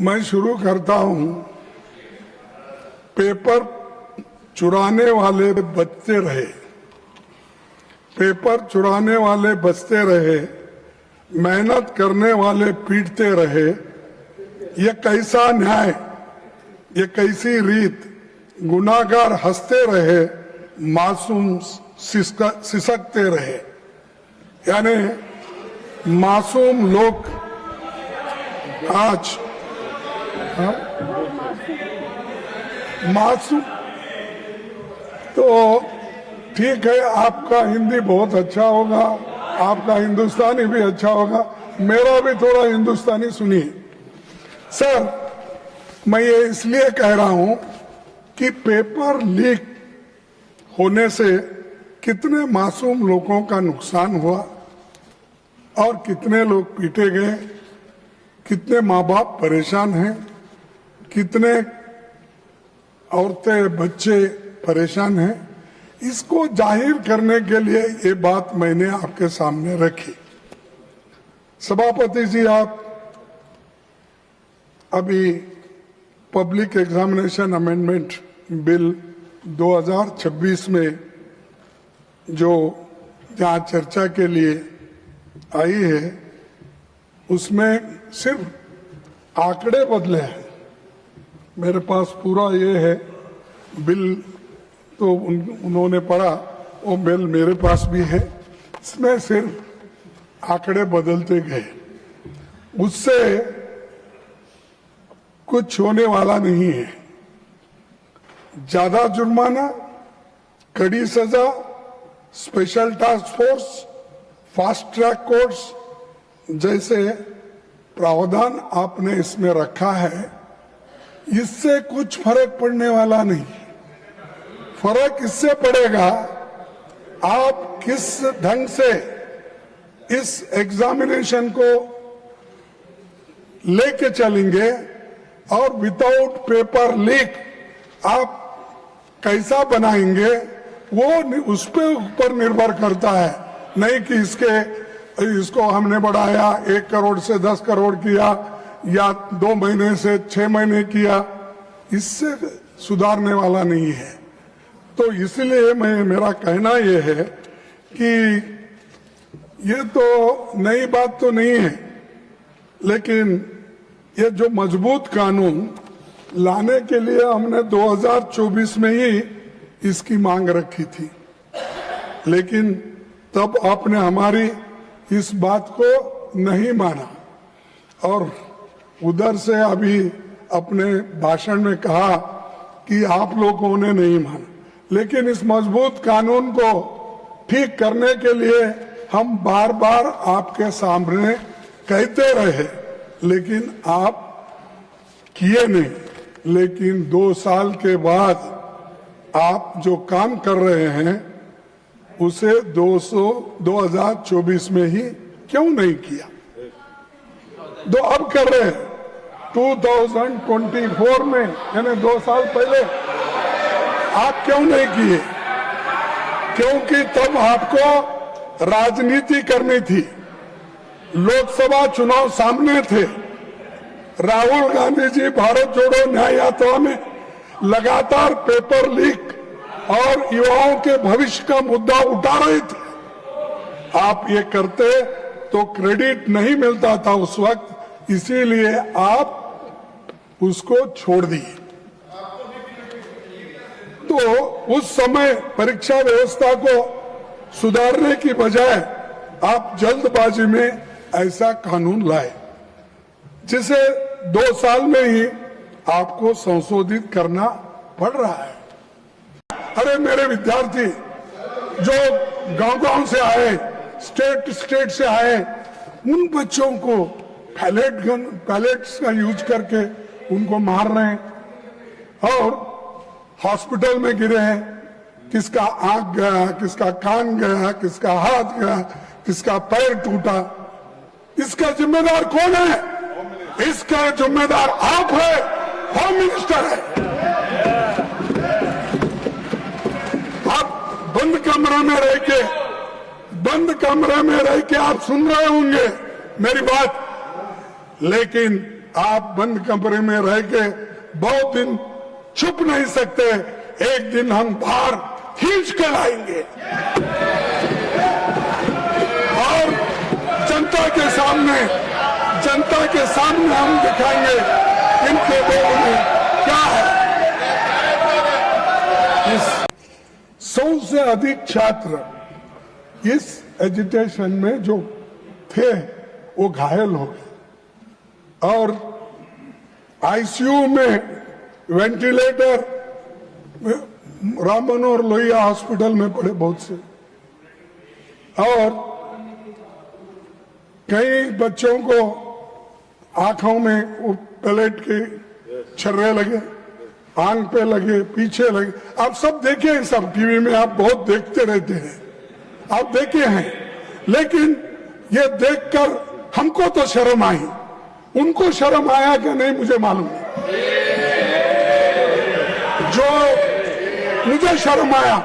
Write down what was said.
मैं शुरू करता हूं। पेपर चुराने वाले बचते रहे, पेपर चुराने वाले बचते रहे, मेहनत करने वाले पीटते रहे। ये कैसा न्याय, ये कैसी रीत। गुनाहगार हंसते रहे, मासूम सिसकते रहे। यानी मासूम लोग आज मासूम तो ठीक है, आपका हिंदी बहुत अच्छा होगा, आपका हिंदुस्तानी भी अच्छा होगा, मेरा भी थोड़ा हिंदुस्तानी सुनिए। सर, मैं ये इसलिए कह रहा हूं कि पेपर लीक होने से कितने मासूम लोगों का नुकसान हुआ और कितने लोग पीटे गए, कितने माँ बाप परेशान हैं, कितने औरतें बच्चे परेशान हैं। इसको जाहिर करने के लिए ये बात मैंने आपके सामने रखी। सभापति जी, आप अभी पब्लिक एग्जामिनेशन अमेंडमेंट बिल 2026 में जो यहाँ चर्चा के लिए आई है, उसमें सिर्फ आंकड़े बदले हैं। मेरे पास पूरा ये है बिल, तो उन्होंने पढ़ा, वो बिल मेरे पास भी है। इसमें सिर्फ आंकड़े बदलते गए, उससे कुछ होने वाला नहीं है। ज्यादा जुर्माना, कड़ी सजा, special task force, fast track courts जैसे प्रावधान आपने इसमें रखा है, इससे कुछ फर्क पड़ने वाला नहीं। फर्क इससे पड़ेगा आप किस ढंग से इस एग्जामिनेशन को लेके चलेंगे और विदाउट पेपर लीक आप कैसा बनाएंगे, वो उस पे ऊपर निर्भर करता है। नहीं कि इसको हमने बढ़ाया 1 करोड़ से 10 करोड़ किया या 2 महीने से 6 महीने किया, इससे सुधारने वाला नहीं है। तो इसलिए मेरा कहना यह है कि ये तो नई बात तो नहीं है, लेकिन ये जो मजबूत कानून लाने के लिए हमने 2024 में ही इसकी मांग रखी थी, लेकिन तब आपने हमारी इस बात को नहीं माना और उधर से अभी अपने भाषण में कहा कि आप लोगों ने नहीं माना। लेकिन इस मजबूत कानून को ठीक करने के लिए हम बार बार आपके सामने कहते रहे, लेकिन आप किए नहीं। लेकिन 2 साल के बाद आप जो काम कर रहे हैं उसे 2024 में ही क्यों नहीं किया? अब कर रहे हैं 2024 में, यानी 2 साल पहले आप क्यों नहीं किए? क्योंकि तब आपको राजनीति करनी थी, लोकसभा चुनाव सामने थे। राहुल गांधी जी भारत जोड़ो न्याय यात्रा में लगातार पेपर लीक और युवाओं के भविष्य का मुद्दा उठा रहे थे। आप ये करते तो क्रेडिट नहीं मिलता था उस वक्त, इसीलिए आप उसको छोड़ दिए। तो उस समय परीक्षा व्यवस्था को सुधारने की बजाय आप जल्दबाजी में ऐसा कानून लाए, जिसे 2 साल में ही आपको संशोधित करना पड़ रहा है। अरे मेरे विद्यार्थी जो गांव-गांव से आए, स्टेट से आए, उन बच्चों को पैलेट्स का यूज करके उनको मार रहे हैं और हॉस्पिटल में गिरे हैं। किसका आंख गया, किसका कान गया, किसका हाथ गया, किसका पैर टूटा। इसका जिम्मेदार कौन है? इसका जिम्मेदार आप है, होम मिनिस्टर है। आप बंद कमरे में रह के आप सुन रहे होंगे मेरी बात, लेकिन आप बंद कमरे में रह के बहुत दिन छुप नहीं सकते, एक दिन हम बाहर खींच के लाएंगे और जनता के सामने हम दिखाएंगे इनके लोगों में क्या है। 100 से अधिक छात्र इस एजिटेशन में जो थे वो घायल हो गए और आईसीयू में वेंटिलेटर राम मनोहर लोहिया हॉस्पिटल में पड़े बहुत से, और कई बच्चों को आंखों में वो प्लेट के छर्रे लगे, आंख पे लगे, पीछे लगे। आप सब देखे हैं, सब टीवी में आप बहुत देखते रहते हैं, आप देखे हैं। लेकिन ये देखकर हमको तो शर्म आई, उनको शर्म आया कि नहीं मुझे मालूम नहीं। जो मुझे शर्म आया